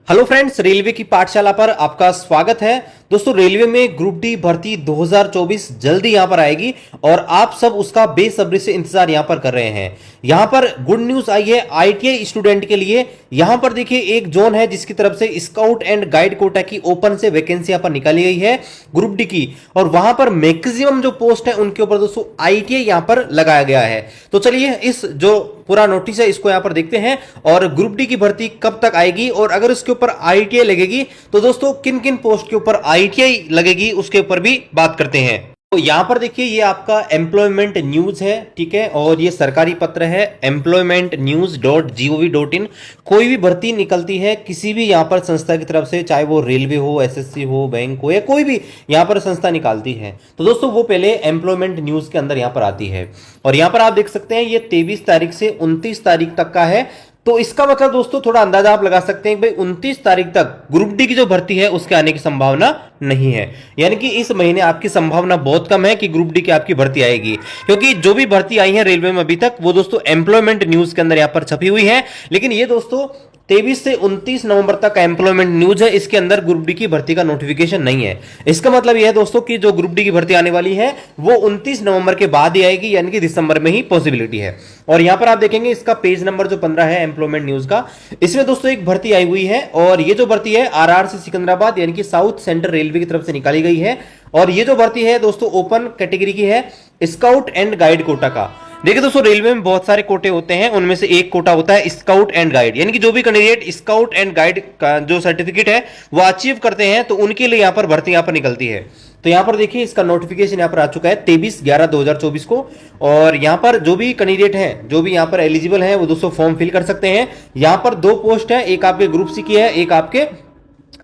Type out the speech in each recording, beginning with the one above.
Hello friends, railway की पाठशाला पर आपका स्वागत है। दोस्तों, रेलवे में ग्रुप डी भर्ती 2024 जल्दी यहां पर आएगी और आप सब उसका बेसब्री से इंतजार यहां पर कर रहे हैं। यहां पर गुड न्यूज आई है आईटीआई स्टूडेंट के लिए। यहां पर देखिए एक जोन है जिसकी तरफ से स्काउट एंड गाइड कोटा की ओपन से वैकेंसी यहां पर निकाली गई है ग्रुप डी की, और वहां पर मैक्सिमम जो पोस्ट है उनके ऊपर दोस्तों आईटीआई यहां पर लगाया गया है। तो चलिए इस जो पूरा नोटिस है इसको यहां पर देखते हैं और ग्रुप डी की भर्ती कब तक आएगी और अगर इसके ऊपर आईटीआई लगेगी तो दोस्तों किन किन पोस्ट के ऊपर आईटीआई लगेगी उसके ऊपर भी बात करते हैं। तो यहां पर देखिए ये आपका एम्प्लॉयमेंट न्यूज है, ठीक है, और ये सरकारी पत्र है employmentnews.gov.in। कोई भी भर्ती निकलती है किसी भी यहां पर संस्था की तरफ से, चाहे वो रेलवे हो, एसएससी हो, बैंक हो, या कोई भी यहां पर संस्था निकालती है, तो दोस्तों वो पहले एम्प्लॉयमेंट न्यूज के अंदर यहां पर आती है। और यहां पर आप देख सकते हैं ये 23 तारीख से 29 तारीख तक का है। तो इसका मतलब दोस्तों थोड़ा अंदाजा आप लगा सकते हैं कि भाई 29 तारीख तक ग्रुप डी की जो भर्ती है उसके आने की संभावना नहीं है। यानी कि इस महीने आपकी संभावना बहुत कम है कि ग्रुप डी की आपकी भर्ती आएगी, क्योंकि जो भी भर्ती आई है रेलवे में अभी तक वो दोस्तों एम्प्लॉयमेंट न्यूज के अंदर यहां पर छपी हुई है। लेकिन ये दोस्तों 23 से 29 नवंबर तक का एम्प्लॉयमेंट न्यूज है, इसके अंदर ग्रुप डी की भर्ती का नोटिफिकेशन नहीं है। इसका मतलब यह है दोस्तों कि जो ग्रुप डी की भर्ती आने वाली है वो 29 नवंबर के बाद ही आएगी, यानी कि दिसंबर में ही पॉसिबिलिटी है। और यहां पर आप देखेंगे इसका पेज नंबर जो 15 है एम्प्लॉयमेंट न्यूज का, इसमें दोस्तों एक भर्ती आई हुई है और ये जो भर्ती है आरआर से सिकंदराबाद यानी कि साउथ सेंट्रल रेलवे की तरफ से निकाली गई है। और ये जो भर्ती है दोस्तों ओपन कैटेगरी की है, स्काउट एंड गाइड कोटा का। देखिए दोस्तों रेलवे में बहुत सारे कोटे होते हैं, उनमें से एक कोटा होता है स्काउट एंड गाइड, यानी कि जो भी कैंडिडेट स्काउट एंड गाइड का जो सर्टिफिकेट है वो अचीव करते हैं तो उनके लिए यहां पर भर्ती यहां पर निकलती है। तो यहां पर देखिए इसका नोटिफिकेशन यहां पर आ चुका है 23/11/2024 को। और यहां पर जो भी कैंडिडेट हैं, जो भी यहां पर एलिजिबल हैं, वो दोस्तों फॉर्म फिल कर सकते हैं। यहां पर दो पोस्ट है, एक आपके ग्रुप सी की है, एक आपके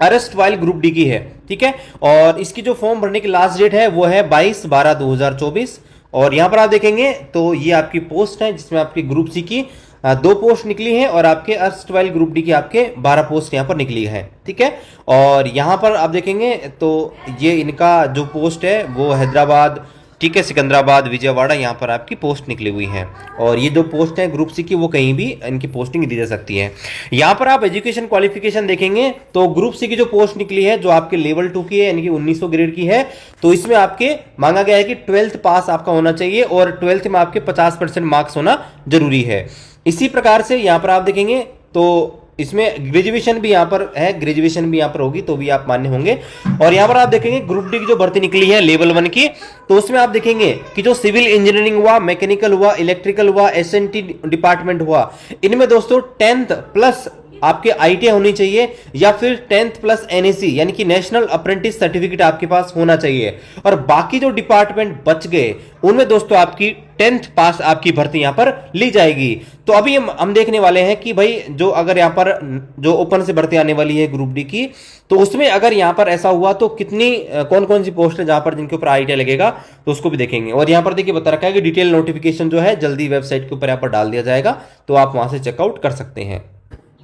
अरेस्ट वाइल ग्रुप डी की है, ठीक है। और इसकी जो फॉर्म भरने की लास्ट डेट है वो है 22/12/2024। और यहां पर आप देखेंगे तो ये आपकी पोस्ट है जिसमें आपकी ग्रुप सी की दो पोस्ट निकली है और आपके अरेस्ट वाइल ग्रुप डी की आपके 12 पोस्ट यहां पर निकली है, ठीक है। और यहां पर आप देखेंगे तो ये इनका जो पोस्ट है वो हैदराबाद, ठीक है, सिकंदराबाद, विजयवाड़ा यहाँ पर आपकी पोस्ट निकली हुई है। और ये जो पोस्ट है ग्रुप सी की वो कहीं भी इनकी पोस्टिंग दी जा सकती है। यहाँ पर आप एजुकेशन क्वालिफिकेशन देखेंगे तो ग्रुप सी की जो पोस्ट निकली है जो आपके लेवल 2 की है यानी कि 1900 ग्रेड की है, तो इसमें आपके मांगा गया है कि 12th पास आपका होना चाहिए और 12th में आपके 50% मार्क्स होना जरूरी है। इसी प्रकार से यहाँ पर आप देखेंगे तो इसमें ग्रेजुएशन भी यहाँ पर है, ग्रेजुएशन भी यहाँ पर होगी तो भी आप मान्य होंगे। और यहाँ पर आप देखेंगे ग्रुप डी की जो भर्ती निकली है लेवल 1 की, तो उसमें आप देखेंगे कि जो सिविल इंजीनियरिंग हुआ, मैकेनिकल हुआ, इलेक्ट्रिकल हुआ, एसएनटी डिपार्टमेंट हुआ, इनमें दोस्तों 10th प्लस आपके आईटीआई होनी चाहिए या फिर 10th प्लस एनएसी यानी कि नेशनल अप्रेंटिस सर्टिफिकेट आपके पास होना चाहिए। और बाकी जो डिपार्टमेंट बच गए उनमें दोस्तों आपकी 10th पास आपकी भर्ती यहां पर ली जाएगी। तो अभी हम देखने वाले हैं कि भाई जो अगर यहां पर जो ओपन से भर्ती आने वाली है ग्रुप डी की, तो उसमें अगर यहां पर ऐसा हुआ तो कितनी कौन कौन सी पोस्ट है जहां पर जिनके ऊपर आईटीआई लगेगा तो उसको भी देखेंगे। और यहां पर देखिए बता रखा है कि डिटेल नोटिफिकेशन जो है जल्दी वेबसाइट के ऊपर यहां पर डाल दिया जाएगा, तो आप वहां से चेकआउट कर सकते हैं।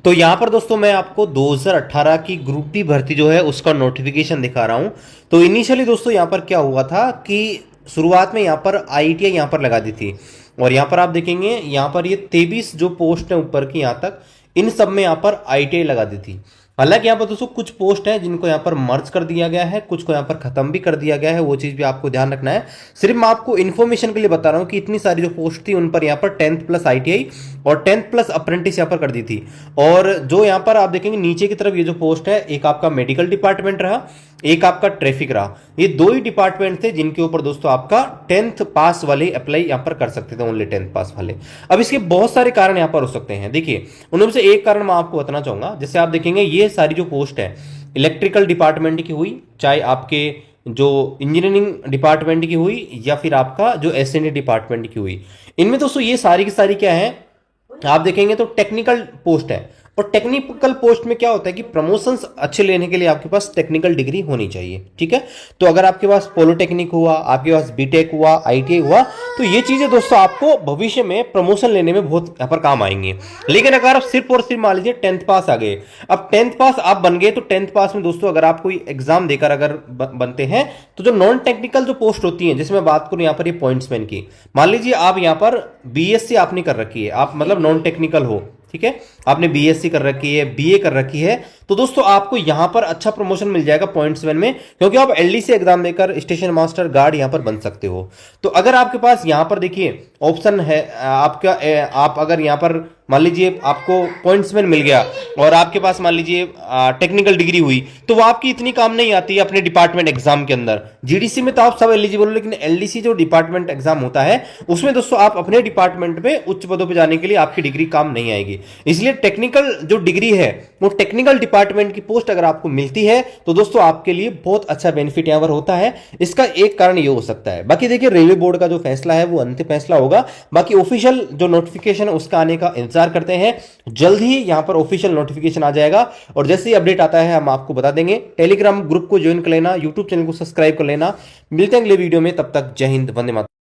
तो यहां पर दोस्तों मैं आपको 2018 की ग्रुप डी भर्ती जो है उसका नोटिफिकेशन दिखा रहा हूं। तो इनिशियली दोस्तों यहां पर क्या हुआ था कि शुरुआत में यहां पर आईटीआई यहां पर लगा दी थी और यहां पर आप देखेंगे यहां पर ये 23 जो पोस्ट है ऊपर की यहां तक, इन सब में यहां पर आईटीआई लगा दी थी। हालांकि यहाँ पर दोस्तों कुछ पोस्ट है जिनको यहाँ पर मर्ज कर दिया गया है, कुछ को यहाँ पर खत्म भी कर दिया गया है, वो चीज भी आपको ध्यान रखना है। सिर्फ मैं आपको इन्फॉर्मेशन के लिए बता रहा हूँ कि इतनी सारी जो पोस्ट थी उन पर यहाँ पर 10th प्लस आईटीआई और 10th प्लस अप्रेंटिस यहाँ पर कर दी थी। और जो यहाँ पर आप देखेंगे नीचे की तरफ ये जो पोस्ट है, एक आपका मेडिकल डिपार्टमेंट रहा, एक आपका ट्रैफिक रहा, ये दो ही डिपार्टमेंट थे जिनके ऊपर दोस्तों आपका 10th पास वाले अप्लाई यहाँ पर कर सकते थे, ओनली 10th पास वाले। अब इसके बहुत सारे कारण यहाँ पर हो सकते हैं, देखिए उनमें से एक कारण मैं आपको बताना चाहूंगा। जैसे आप देखेंगे ये सारी जो पोस्ट है इलेक्ट्रिकल डिपार्टमेंट की हुई, चाहे आपके जो इंजीनियरिंग डिपार्टमेंट की हुई या फिर आपका जो एसएनडी डिपार्टमेंट की हुई, इनमें दोस्तों ये सारी की सारी क्या है आप देखेंगे तो टेक्निकल पोस्ट है। और टेक्निकल पोस्ट में क्या होता है कि प्रमोशंस अच्छे लेने के लिए आपके पास टेक्निकल डिग्री होनी चाहिए, ठीक है। तो अगर आपके पास पॉलिटेक्निक हुआ, आपके पास बीटेक हुआ, आईटीआई हुआ, तो ये चीजें दोस्तों आपको भविष्य में प्रमोशन लेने में बहुत यहाँ पर काम आएंगे। लेकिन अगर आप सिर्फ और सिर्फ मान लीजिए 10th पास आ गए, अब 10th पास आप बन गए, तो 10th पास में दोस्तों अगर आप कोई एग्जाम देकर अगर बनते हैं तो जो नॉन टेक्निकल जो पोस्ट होती है, जिसमें बात करूं यहाँ पर ये पॉइंट्समैन की, मान लीजिए आप यहाँ पर बीएससी आपने कर रखी है, आप मतलब नॉन टेक्निकल हो, ठीक है, आपने बीएससी कर रखी है, बीए कर रखी है, तो दोस्तों आपको यहां पर अच्छा प्रमोशन मिल जाएगा पॉइंट्स 1 में, क्योंकि आप एलडीसी एग्जाम देकर स्टेशन मास्टर गार्ड यहां पर बन सकते हो। तो अगर आपके पास यहां पर देखिए ऑप्शन है आपका, आप अगर यहां पर मान लीजिए आपको पॉइंट्समैन मिल गया और आपके पास मान लीजिए टेक्निकल डिग्री हुई, तो वो आपकी इतनी काम नहीं आती है अपने डिपार्टमेंट एग्जाम के अंदर। जीडीसी में तो आप सब एलिजिबल हो, लेकिन एलडीसी जो डिपार्टमेंट एग्जाम होता है उसमें दोस्तों आप अपने डिपार्टमेंट में उच्च पदों पर जाने के लिए आपकी डिग्री काम नहीं आएगी। इसलिए टेक्निकल जो डिग्री है वो टेक्निकल डिपार्टमेंट की पोस्ट अगर आपको मिलती है तो दोस्तों आपके लिए बहुत अच्छा बेनिफिट यहां पर होता है। इसका एक कारण ये हो सकता है। बाकी देखिए रेलवे बोर्ड का जो फैसला है वो अंतिम फैसला होगा। बाकी ऑफिशियल जो नोटिफिकेशन है उसका आने का इंतजार करते हैं। जल्द ही यहां पर ऑफिशियल नोटिफिकेशन आ जाएगा और जैसे ही अपडेट आता है हम आपको बता देंगे। टेलीग्राम ग्रुप को ज्वाइन कर लेना, यूट्यूब चैनल को सब्सक्राइब कर लेना। मिलते हैं अगले वीडियो में, तब तक जय हिंद, वंदे मातरम।